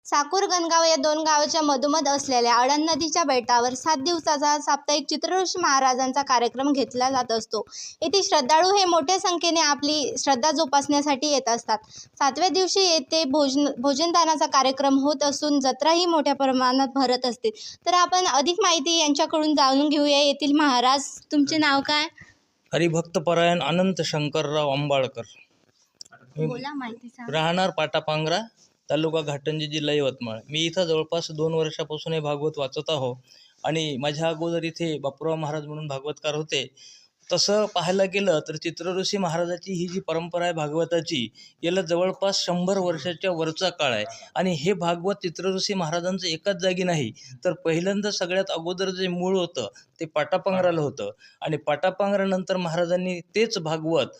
साकूर गणगाव या दोन गावाच्या मधोमध असलेल्या अळण नदीच्या बेटावर 7 दिवसाचा साप्ताहिक चित्रऋषी महाराजांचा कार्यक्रम घेतला जात असतो। येथे श्रद्धाळू हे मोठ्या संख्येने आपली श्रद्धा जोपासण्यासाठी येत असतात। 7व्या दिवशी येथे भोजनदानाचा कार्यक्रम होत असून जत्राही मोठ्या प्रमाणात भरत असते। तर आपण अधिक माहिती यांच्याकडून जाणून घेऊया। येथील महाराज, तुमचे नाव काय? हरिभक्तपरायण अनंत शंकरराव अंबाळकर, बोला, माहिती सांगा। राहणार पाटापांगरा, तालुका घाटंजी, जिल्हा यवतमाळ। मी इथं जवळपास 2 वर्षापासून हे भागवत वाचत आहो आणि माझ्या अगोदर इथे बापूराव महाराज म्हणून भागवतकार होते। तसं पाहायला गेलं तर चित्रऋषी महाराजाची ही जी परंपरा आहे भागवताची, याला जवळपास 100 वर्षाच्या वरचा काळ आहे। आणि हे भागवत चित्रऋषी महाराजांचं एकाच जागी नाही, तर पहिल्यांदा सगळ्यात अगोदर जे मूळ होतं ते पाटापांगराला होतं आणि पाटापांगरानंतर महाराजांनी तेच भागवत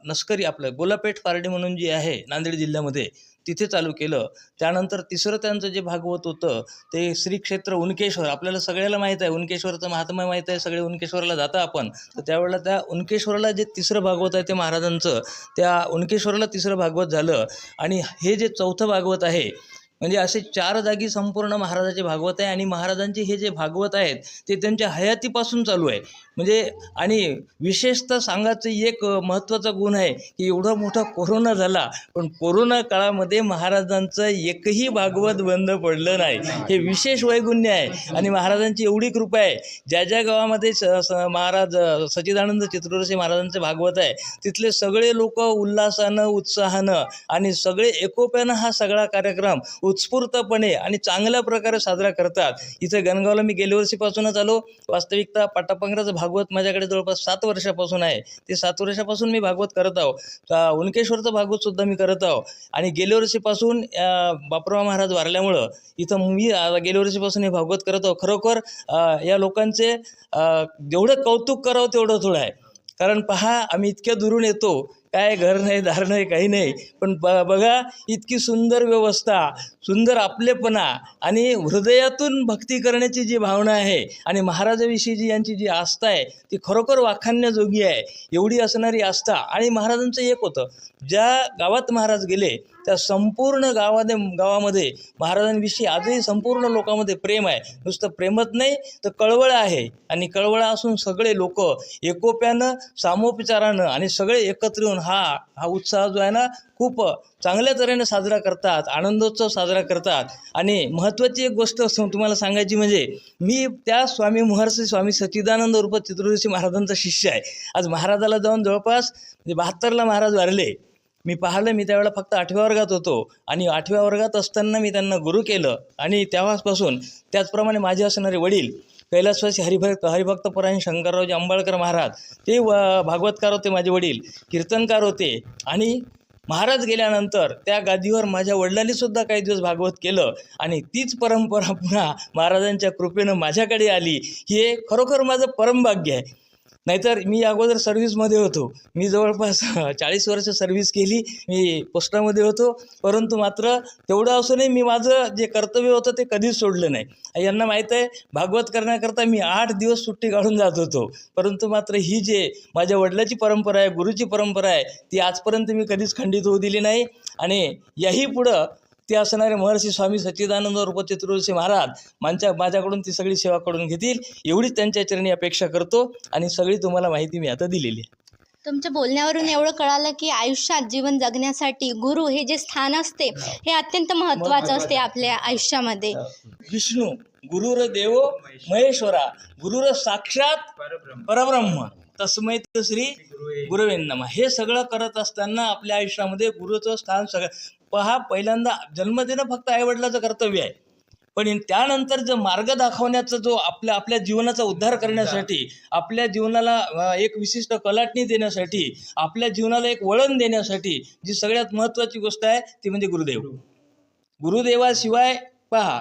नस्करी, आपलं गोलापेठ पारडी म्हणून जी आहे नांदेड जिल्ह्यामध्ये, तिथे चालू केलं। त्यानंतर तिसरं त्यांचं जे भागवत होतं ते श्री क्षेत्र उनकेश्वर, आपल्याला सगळ्याला माहीत आहे उनकेश्वरचं महात्म्य माहीत आहे, सगळे उनकेश्वरला जाता आपण। तर त्यावेळेला त्या उनकेश्वरला जे तिसरं भागवत आहे ते महाराजांचं, त्या उनकेश्वरला तिसरं भागवत झालं। आणि हे जे चौथं भागवत आहे, म्हणजे असे 4 जागी संपूर्ण महाराजाचे भागवत आहे। आणि महाराजांचे हे जे भागवत आहेत ते त्यांच्या हयातीपासून चालू आहे। म्हणजे आणि विशेषतः सांगायचं एक महत्त्वाचा गुण आहे की एवढा मोठा कोरोना झाला, पण कोरोना काळामध्ये महाराजांचं एकही भागवत बंद पडलं नाही, हे विशेष वैगुण्य आहे। आणि महाराजांची एवढी कृपा आहे, ज्या ज्या गावामध्ये महाराज सच्चिदानंद चित्रऋषी महाराजांचे भागवत आहे, तिथले सगळे लोक उल्हासानं, उत्साहानं आणि सगळे एकोप्यानं हा सगळा कार्यक्रम उत्स्फूर्तपणे आणि चांगल्या प्रकारे साजरा करतात। इथे गणगावला मी गेल्या वर्षीपासूनच आलो। वास्तविकता पाटापांगराचं भागवत माझ्याकडे जवळपास 7 वर्षापासून आहे। ते 7 वर्षापासून मी भागवत करत आहो। उनकेश्वरचं भागवतसुद्धा मी करत आहो। आणि गेल्या वर्षीपासून बापूराव महाराज वारल्यामुळं इथं मी गेल्या वर्षीपासून हे भागवत करत आहो। खरोखर या लोकांचे जेवढं कौतुक करावं तेवढं थोडं आहे। कारण पहा, आम्ही इतक्या दुरून येतो, काय घर नाही, दार नाही, काही नाही, पण बघा इतकी सुंदर व्यवस्था, सुंदर आपलेपणा आणि हृदयातून भक्ती करण्याची जी भावना आहे आणि महाराजाविषयी यांची जी आस्था आहे ती खरोखर वाखाणण्याजोगी आहे। एवढी असणारी आस्था। आणि महाराजांचं एक होतं, ज्या गावात महाराज गेले त्या संपूर्ण गावामध्ये महाराजांविषयी आजही संपूर्ण लोकांमध्ये प्रेम आहे। नुसतं प्रेमच नाही तर कळवळ आहे। आणि कळवळ असून सगळे लोक एकोप्यानं, सामोपचारानं आणि सगळे एकत्र येऊन हा उत्साह जो आहे ना, खूप चांगल्या तऱ्हेने साजरा करतात, आनंदोत्सव साजरा करतात। आणि महत्त्वाची एक गोष्ट तुम्हाला सांगायची म्हणजे, मी त्या महर्षी स्वामी सच्चिदानंद उर्फ चित्रऋषी महाराजांचा शिष्य आहे। आज महाराजाला जाऊन जवळपास 72ला महाराज वारले। मी पाहिलं, मी त्यावेळेला फक्त 8व्या वर्गात होतो आणि 8व्या वर्गात असताना मी त्यांना गुरु केलं। आणि तेव्हापासून त्याचप्रमाणे माझे असणारे वडील कैलासवासी हरिभक्तपरायण शंकररावजी अंबाळकर महाराज, ते भागवतकार होते, माझे वडील कीर्तनकार होते। आणि महाराज गेल्यानंतर त्या गादीवर माझ्या वडिलांनीसुद्धा काही दिवस भागवत केलं आणि तीच परंपरा पुन्हा महाराजांच्या कृपेनं माझ्याकडे आली। हे खरोखर माझं परमभाग्य आहे। नाहीतर मी अगोदर सर्व्हिसमध्ये होतो। मी जवळपास 40 वर्ष सर्व्हिस केली, मी पोस्टामध्ये होतो। परंतु मात्र तेवढं असूनही मी माझं जे कर्तव्य होतं ते कधीच सोडलं नाही। यांना माहीत आहे, भागवत करण्याकरता मी 8 दिवस सुट्टी काढून जात होतो। परंतु मात्र ही जे माझ्या वडिलाची परंपरा आहे, गुरुची परंपरा आहे, ती आजपर्यंत मी कधीच खंडित होऊ दिली नाही। आणि याही पुढं ते असणारे महर्षी स्वामी सच्चिदानंद उर्फ चित्रऋषी महाराज माझ्याकडून ती सगळी सेवा करून घेतील, एवढीच त्यांच्या चरणी अपेक्षा करतो। आणि सगळी तुम्हाला माहिती मी आता दिलेली आहे। तुमच्या बोलण्यावरून एवढं कळालं की आयुष्यात जीवन जगण्यासाठी गुरु हे जे स्थान असते हे अत्यंत महत्त्वाचं असते आपल्या आयुष्यामध्ये। विष्णू गुरुर देवो महेश्वरा, गुरुर साक्षात परब्रह्म, तस्मै श्री गुरवे नमः। हे सगळं करत असताना आपल्या आयुष्यामध्ये गुरुचं स्थान पहा, पहिल्यांदा जन्म देणं फक्त आईवडिलाचं कर्तव्य आहे, पण त्यानंतर जो मार्ग दाखवण्याचा, जो आपल्या जीवनाचा उद्धार करण्यासाठी, आपल्या जीवनाला एक विशिष्ट कलाटणी देण्यासाठी, आपल्या जीवनाला एक वळण देण्यासाठी जी सगळ्यात महत्त्वाची गोष्ट आहे ती म्हणजे गुरुदेव। गुरुदेवाशिवाय पहा,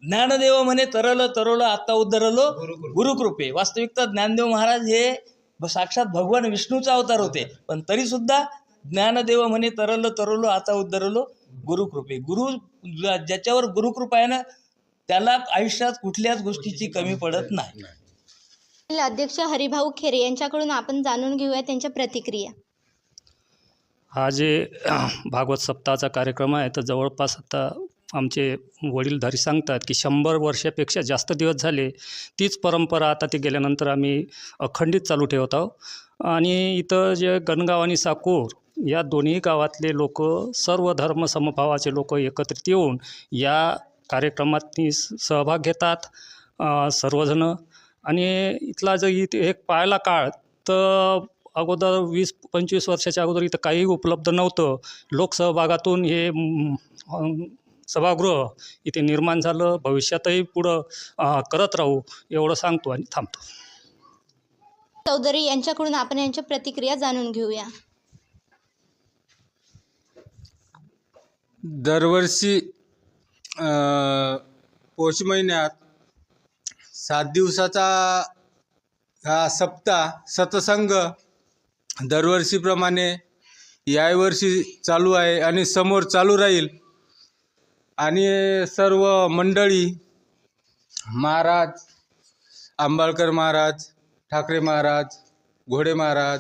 ज्ञानदेव म्हणे तरलं आता उद्धरलो गुरुकृपे। वास्तविकता ज्ञानदेव महाराज हे साक्षात भगवान विष्णूचा अवतार होते, पण तरीसुद्धा ज्ञानदेव म्हणे तरलो आता उद्धरलो गुरुकृपे। ज्याच्यावर गुरुकृपा आहे ना, त्याला आयुष्यात कुठल्याच गोष्टीची कमी पडत नाही। अध्यक्ष हरिभाऊ खेरे यांच्याकडून आपण जाणून घेऊया त्यांच्या प्रतिक्रिया। हा जे भागवत सप्ताहाचा कार्यक्रम आहे, तर जवळपास आता आमचे वडीलधारी सांगतात की 100 वर्षापेक्षा जास्त दिवस झाले. तीच परंपरा आता ते गेल्यानंतर आम्ही अखंडित चालू ठेवत आहोत. आणि इथं जे गणगाव आणि साकूर या दोन्ही गावातले लोक, सर्व धर्म समभावाचे लोक एकत्रित येऊन या कार्यक्रमात सहभाग घेतात सर्वजण. आणि इथला जर इथे एक पाहायला काळ तर अगोदर 20-25 वर्षाच्या अगोदर इथं काही उपलब्ध नव्हतं. लोकसहभागातून हे सभागृह इथे निर्माण झालं. भविष्यातही पुढं करत राहू एवढं सांगतो आणि थांबतो. चौधरी यांच्याकडून आपण यांच्या प्रतिक्रिया जाणून घेऊया. दरवर्षी पौष महिन्यात 7 दिवसाचा हा सप्ताह सतसंग दरवर्षीप्रमाणे यावर्षी चालू आहे आणि समोर चालू राहील. आणि सर्व मंडळी, महाराज, आंबाळकर महाराज, ठाकरे महाराज, घोडे महाराज,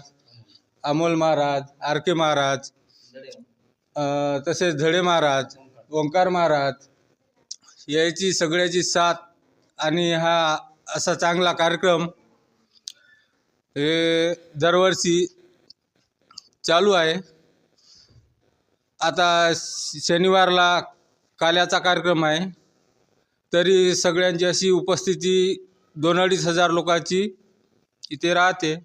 अमोल महाराज, आरके महाराज, तसेच धडे महाराज, ओंकार महाराज याची सगळ्याची साथ आणि हा असा चांगला कार्यक्रम हे दरवर्षी चालू आहे. आता शनिवारला काल्याचा कार्यक्रम आहे, तरी सगळ्यांची अशी उपस्थिती 2-2.5 हजार लोकांची इथे राहते.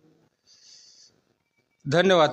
धन्यवाद.